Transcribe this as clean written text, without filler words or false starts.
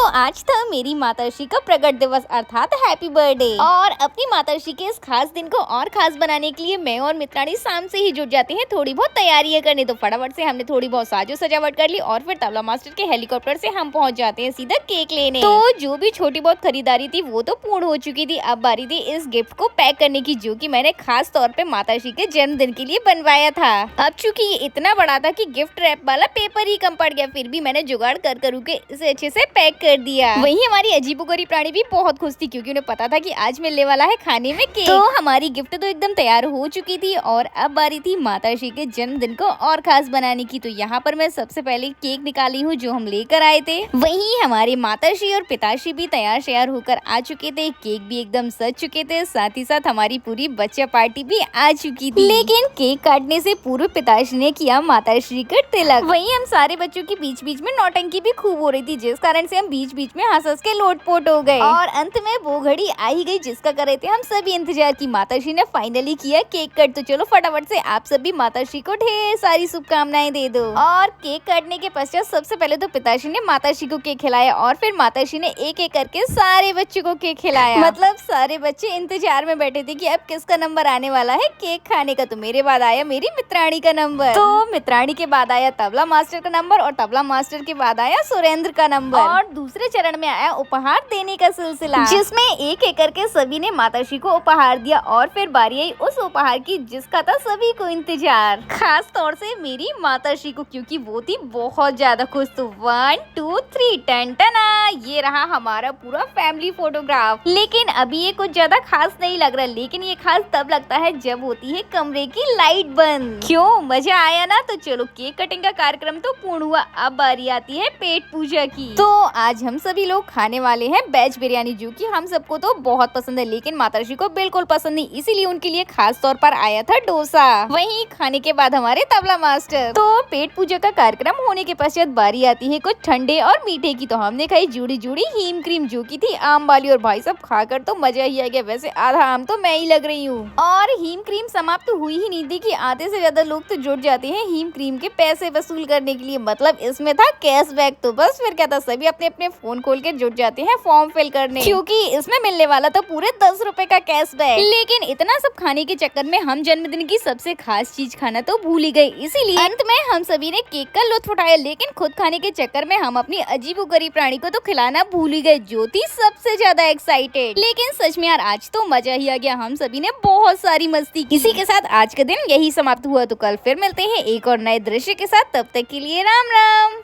आज था मेरी माताश्री का प्रकट दिवस अर्थात हैप्पी बर्थडे। और अपनी माताश्री के इस खास दिन को और खास बनाने के लिए मैं और मित्राणी शाम से ही जुट जाते हैं थोड़ी बहुत तैयारियां करने। तो फटाफट से हमने थोड़ी बहुत साजो सजावट कर ली और फिर तबला मास्टर के हेलीकॉप्टर से हम पहुंच जाते हैं सीधा केक लेने। तो जो भी छोटी बहुत खरीदारी थी वो तो पूर्ण हो चुकी थी। अब बारी थी इस गिफ्ट को पैक करने की, जो कि मैंने खास तौर पे माताश्री के जन्मदिन के लिए बनवाया था। अब चूंकि ये इतना बड़ा था कि गिफ्ट रैप वाला पेपर ही कम पड़ गया, फिर भी मैंने जुगाड़ कर के इसे अच्छे से पैक कर दिया। वहीं हमारी अजीबोगरीब प्राणी भी बहुत खुश थी क्योंकि उन्हें पता था कि आज मिलने वाला है खाने में केक। तो हमारी गिफ्ट तो एकदम तैयार हो चुकी थी और अब बारी थी माताश्री के जन्मदिन को और खास बनाने की। तो यहाँ पर मैं सबसे पहले केक निकाली हूँ जो हम लेकर आए थे। वहीं हमारे माताश्री और पिताश्री भी तैयार श्यार होकर आ चुके थे, केक भी एकदम सज चुके थे, साथ ही साथ हमारी पूरी बच्चा पार्टी भी आ चुकी थी। लेकिन केक काटने से पूर्व पिताश्री ने किया माताश्री का तिलक। वहीं हम सारे बच्चों की बीच बीच में नौटंकी भी खूब हो रही थी, जिस कारण से हम बीच बीच में हंस के लोटपोट हो गए। और अंत में वो घड़ी आ ही गई जिसका कर रहे थे हम सभी इंतजार की। माताश्री ने फाइनली किया केक कट। तो चलो फटाफट से आप सभी माताश्री को ढेर सारी शुभकामनाएं दे दो। और केक काटने के पश्चात सबसे पहले तो पिताश्री ने माताश्री को केक खिलाया और फिर माताश्री ने एक एक करके सारे बच्चों को केक खिलाया। मतलब सारे बच्चे इंतजार में बैठे थे कि अब किसका नंबर आने वाला है केक खाने का। तो मेरे बाद आया मेरी मित्राणी का नंबर, तो मित्राणी के बाद आया तबला मास्टर का नंबर और तबला मास्टर के बाद आया सुरेंद्र का नंबर। और दूसरे चरण में आया उपहार देने का सिलसिला, जिसमें एक एक करके सभी ने माताश्री को उपहार दिया। और फिर बारी आई उस उपहार की जिसका था सभी को इंतजार, खास तौर से मेरी माताश्री को, क्योंकि वो थी बहुत ज्यादा खुश। तो 1 2 3 टन टना, ये रहा हमारा पूरा फैमिली फोटोग्राफ। लेकिन अभी ये कुछ ज्यादा खास नहीं लग रहा, लेकिन ये खास तब लगता है जब होती है कमरे की लाइट बंद। क्यों, मजा आया ना? तो चलो केक कटिंग का कार्यक्रम तो पूर्ण हुआ, अब बारी आती है पेट पूजा की। तो आज हम सभी लोग खाने वाले हैं वेज बिरयानी, जो कि हम सबको तो बहुत पसंद है, लेकिन माताश्री को बिल्कुल पसंद नहीं, इसीलिए उनके लिए खास तौर पर आया था डोसा। वहीं खाने के बाद हमारे तबला मास्टर। तो पेट पूजा का कार्यक्रम होने के पश्चात बारी आती है कुछ ठंडे और मीठे की। तो हमने खाई जुड़ी जुड़ी हीम क्रीम, जो की थी आम वाली, और भाई साहब खाकर तो मजा ही आ गया। वैसे आधा आम तो मैं ही लग रही हूँ। और हीम क्रीम समाप्त तो हुई ही नहीं थी कि आधे से ज्यादा लोग तो जुट जाते हैं हीम क्रीम के पैसे वसूल करने के लिए। मतलब इसमें था कैशबैक। तो बस फिर क्या था, सभी अपने अपने फोन खोल के जुट जाते हैं फॉर्म फिल करने, क्योंकि इसमें मिलने वाला था पूरे 10 रुपए का कैशबैक। लेकिन इतना सब खाने के चक्कर में हम जन्मदिन की सबसे खास चीज खाना तो भूल ही गए, इसीलिए अंत में हम सभी ने केक का लुत्फ उठाया। लेकिन खुद खाने के चक्कर में हम अपनी अजीबोगरीब प्राणी को तो खिलाना भूल ही गए, जो थी सबसे ज्यादा एक्साइटेड। लेकिन सच में यार आज तो मजा ही आ गया, हम सभी ने बहुत सारी मस्ती की। इसी के साथ आज का दिन यही समाप्त हुआ। तो कल फिर मिलते हैं एक और नए दृश्य के साथ, तब तक के लिए राम राम।